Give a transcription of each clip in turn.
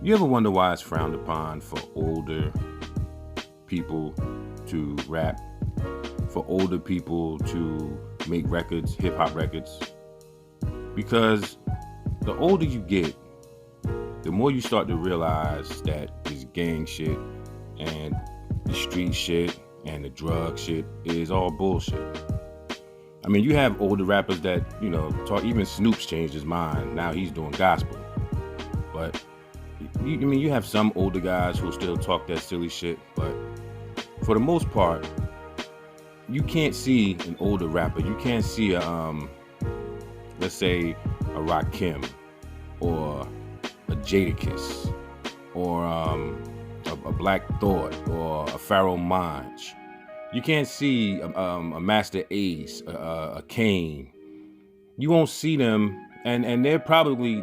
You ever wonder why it's frowned upon for older people to rap, for older people to make records, hip hop records? Because the older you get, the more you start to realize that this gang shit and the street shit and the drug shit is all bullshit. I mean, you have older rappers that, talk, even Snoop's changed his mind. Now he's doing gospel. But you have some older guys who still talk that silly shit, but for the most part, you can't see an older rapper. You can't see let's say a Rakim or a Jadakiss or a Black Thought or a Pharaoh Monch. You can't see a Master Ace, a Kane. You won't see them, and they're probably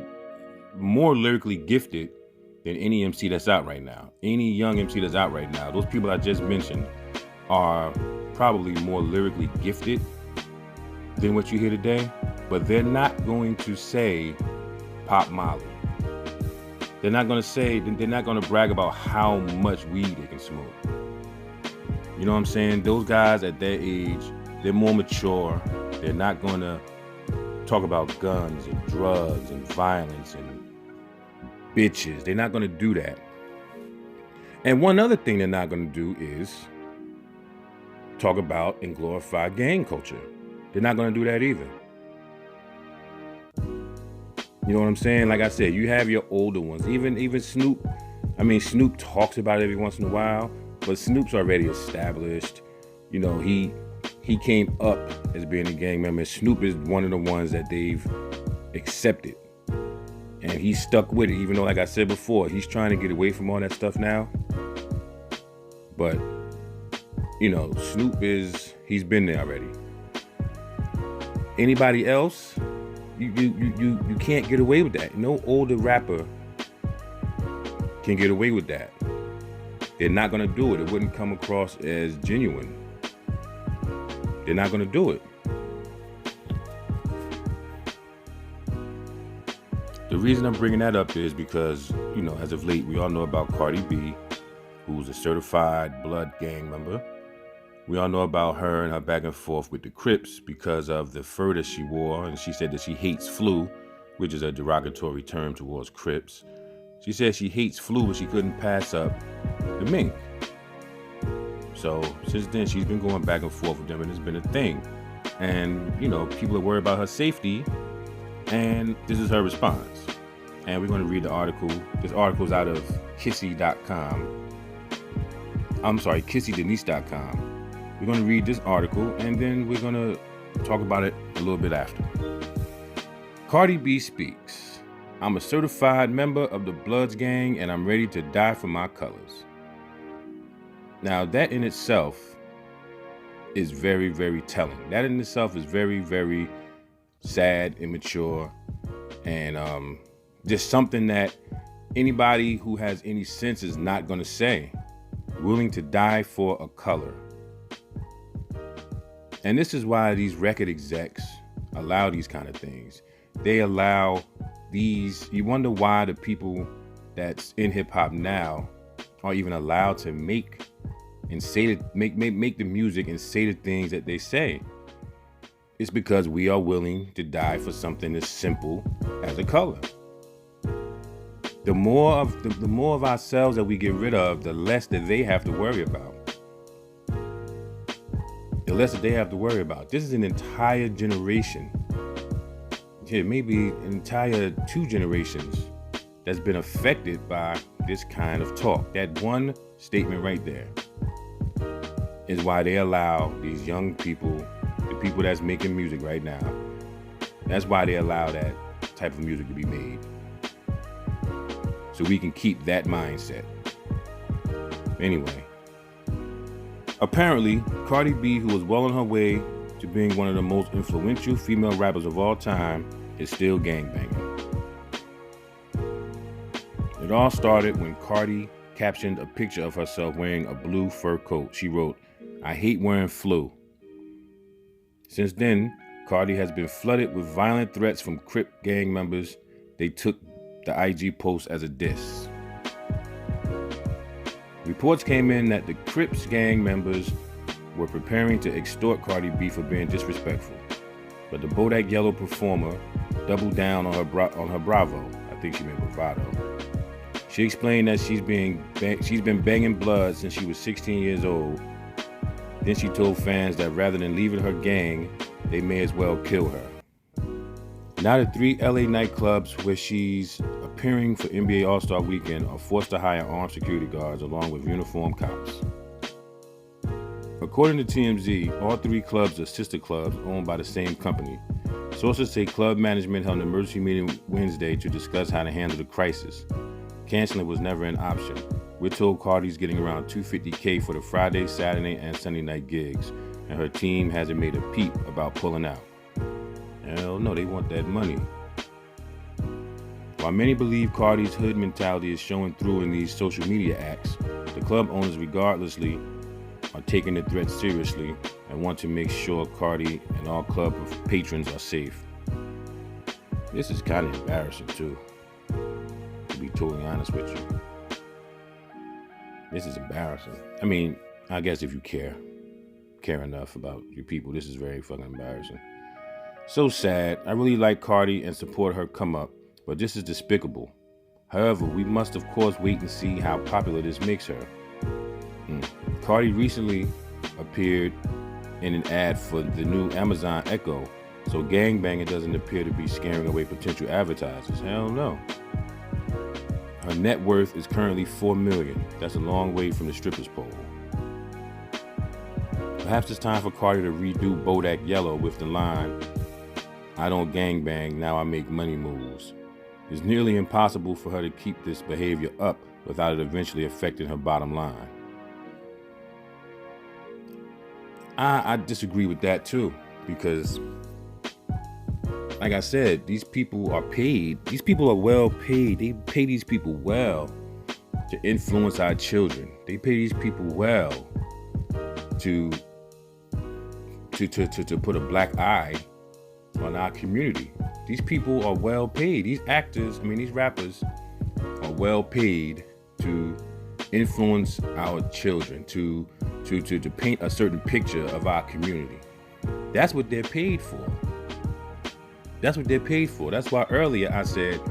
more lyrically gifted than any MC that's out right now. Any young MC that's out right now, those people I just mentioned are probably more lyrically gifted than what you hear today, but they're not going to say Pop Molly. They're not going to brag about how much weed they can smoke. You know what I'm saying? Those guys at their age, they're more mature. They're not going to talk about guns and drugs and violence and bitches. They're not going to do that. And one other thing they're not going to do is talk about and glorify gang culture. They're not going to do that either. You know what I'm saying? Like I said, you have your older ones. Even Snoop. I mean, Snoop talks about it every once in a while, but Snoop's already established. He came up as being a gang member. Snoop is one of the ones that they've accepted. And he's stuck with it, even though, like I said before, he's trying to get away from all that stuff now. But, Snoop he's been there already. Anybody else, you can't get away with that. No older rapper can get away with that. They're not going to do it. It wouldn't come across as genuine. They're not going to do it. The reason I'm bringing that up is because, as of late, we all know about Cardi B, who's a certified blood gang member. We all know about her and her back and forth with the Crips because of the fur that she wore. And she said that she hates flu, which is a derogatory term towards Crips. She said she hates flu, but she couldn't pass up the mink. So since then, she's been going back and forth with them, and it's been a thing. And, people are worried about her safety. And this is her response. And we're going to read the article. This article is out of kissy.com. I'm sorry, kissydenise.com. We're going to read this article, and then we're going to talk about it a little bit after. Cardi B speaks. I'm a certified member of the Bloods gang, and I'm ready to die for my colors. Now, that in itself is very, very telling. That in itself is very, very sad, immature, and just something that anybody who has any sense is not going to say. Willing to die for a color. And this is why these record execs allow these kind of things. They allow these. You wonder why the people that's in hip hop now are even allowed to make and say that make the music and say the things that they say. It's because we are willing to die for something as simple as a color. The more of ourselves that we get rid of, the less that they have to worry about. The less that they have to worry about. This is an entire generation. Yeah, maybe an entire 2 generations that's been affected by this kind of talk. That one statement right there is why they allow these young people, the people that's making music right now, that's why they allow that type of music to be made. So we can keep that mindset. Anyway, apparently, Cardi B, who was well on her way to being one of the most influential female rappers of all time, is still gangbanging. It all started when Cardi captioned a picture of herself wearing a blue fur coat. She wrote, "I hate wearing flu." Since then, Cardi has been flooded with violent threats from Crip gang members. They took the IG post as a diss. Reports came in that the Crips gang members were preparing to extort Cardi B for being disrespectful, but the Bodak Yellow performer doubled down on her bravo. I think she meant bravado. She explained that she's been banging blood since she was 16 years old. Then she told fans that rather than leaving her gang, they may as well kill her. Now the 3 LA nightclubs where she's appearing for NBA All-Star Weekend are forced to hire armed security guards along with uniformed cops. According to TMZ, all 3 clubs are sister clubs owned by the same company. Sources say club management held an emergency meeting Wednesday to discuss how to handle the crisis. Canceling was never an option. We're told Cardi's getting around $250K for the Friday, Saturday, and Sunday night gigs, and her team hasn't made a peep about pulling out. Hell no, they want that money. While many believe Cardi's hood mentality is showing through in these social media acts, the club owners regardlessly are taking the threat seriously and want to make sure Cardi and all club patrons are safe. This is kind of embarrassing too, to be totally honest with you. This is embarrassing. I mean, I guess if you care enough about your people, this is very fucking embarrassing. So sad. I really like Cardi and support her come up, but this is despicable. However, we must of course wait and see how popular this makes her. Cardi recently appeared in an ad for the new Amazon Echo, so gangbanging doesn't appear to be scaring away potential advertisers. Hell no. Her net worth is currently $4 million. That's a long way from the stripper's pole. Perhaps it's time for Cardi to redo Bodak Yellow with the line, "I don't gangbang, now I make money moves." It's nearly impossible for her to keep this behavior up without it eventually affecting her bottom line. I disagree with that too, because like I said, these people are paid. These people are well paid. They pay these people well to influence our children. They pay these people well to put a black eye on our community. These people are well paid. These rappers are well paid to influence our children, to paint a certain picture of our community. That's what they're paid for. That's what they're paid for. That's why earlier I said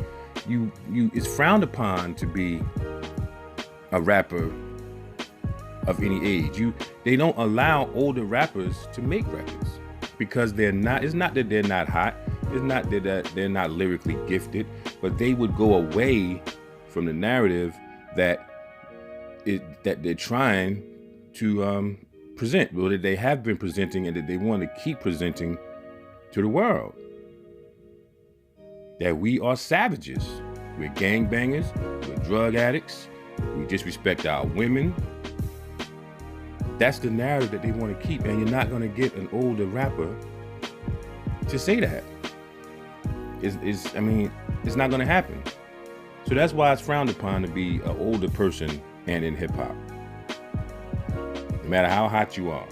it's frowned upon to be a rapper of any age. They don't allow older rappers to make records because it's not that they're not hot. It's not that they're not lyrically gifted, but they would go away from the narrative that they're trying to present, or that they have been presenting and that they want to keep presenting to the world. That we are savages. We're gangbangers. We're drug addicts. We disrespect our women. That's the narrative that they want to keep, and you're not going to get an older rapper to say that. It's not going to happen. So that's why it's frowned upon to be an older person and in hip hop. No matter how hot you are,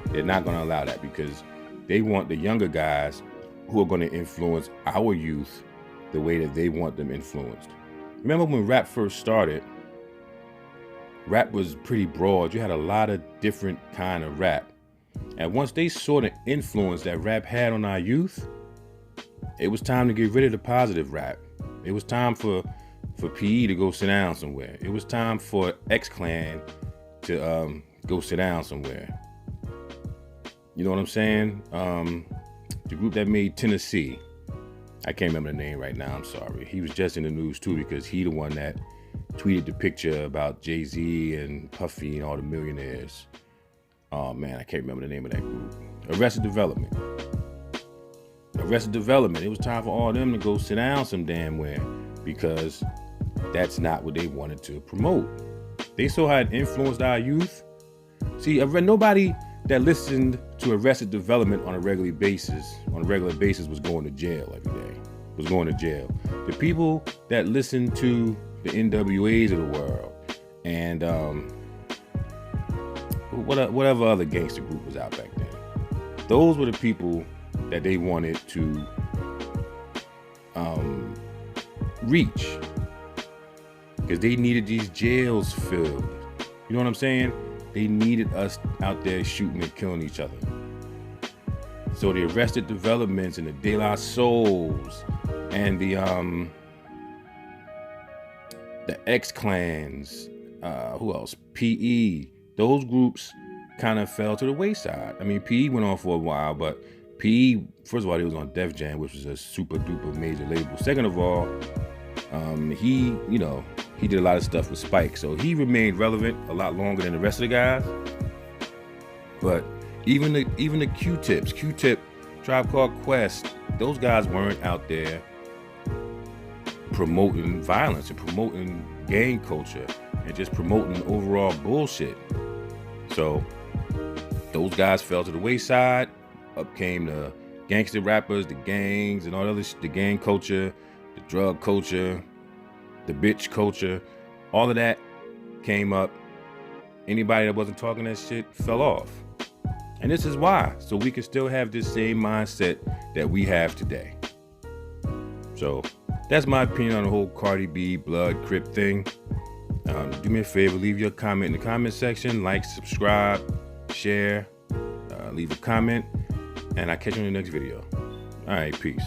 they're not going to allow that because they want the younger guys who are going to influence our youth the way that they want them influenced. Remember when rap first started, rap was pretty broad. You had a lot of different kind of rap. And once they saw the influence that rap had on our youth, it was time to get rid of the positive rap. It was time for PE to go sit down somewhere. It was time for X-Clan to go sit down somewhere. You know what I'm saying? The group that made Tennessee. I can't remember the name right now, I'm sorry. He was just in the news too because he the one that tweeted the picture about Jay-Z and Puffy and all the millionaires. Oh man, I can't remember the name of that group. Arrested Development. It was time for all of them to go sit down some damn where because that's not what they wanted to promote. They saw how it influenced our youth. See, nobody that listened to Arrested Development on a regular basis was going to jail every day. Was going to jail. The people that listened to the NWAs of the world and whatever other gangster group was out back then, those were the people that they wanted to reach. because they needed these jails filled. You know what I'm saying? They needed us out there shooting and killing each other. So the Arrested Developments and the De La Souls and the X-Clans, who else? PE. Those groups kind of fell to the wayside. I mean, PE went on for a while, but PE, first of all, he was on Def Jam, which was a super duper major label. Second of all, he did a lot of stuff with Spike, so he remained relevant a lot longer than the rest of the guys. But even the Q-Tip, Tribe Called Quest, those guys weren't out there promoting violence and promoting gang culture and just promoting overall bullshit. So those guys fell to the wayside. Up came the gangster rappers, the gangs, and all the other the gang culture, the drug culture, the bitch culture. All of that came up. Anybody that wasn't talking that shit fell off. And this is why. So we can still have this same mindset that we have today. So that's my opinion on the whole Cardi B blood crip thing. Do me a favor, leave your comment in the comment section. Like, subscribe, share, leave a comment. And I'll catch you in the next video. All right, peace.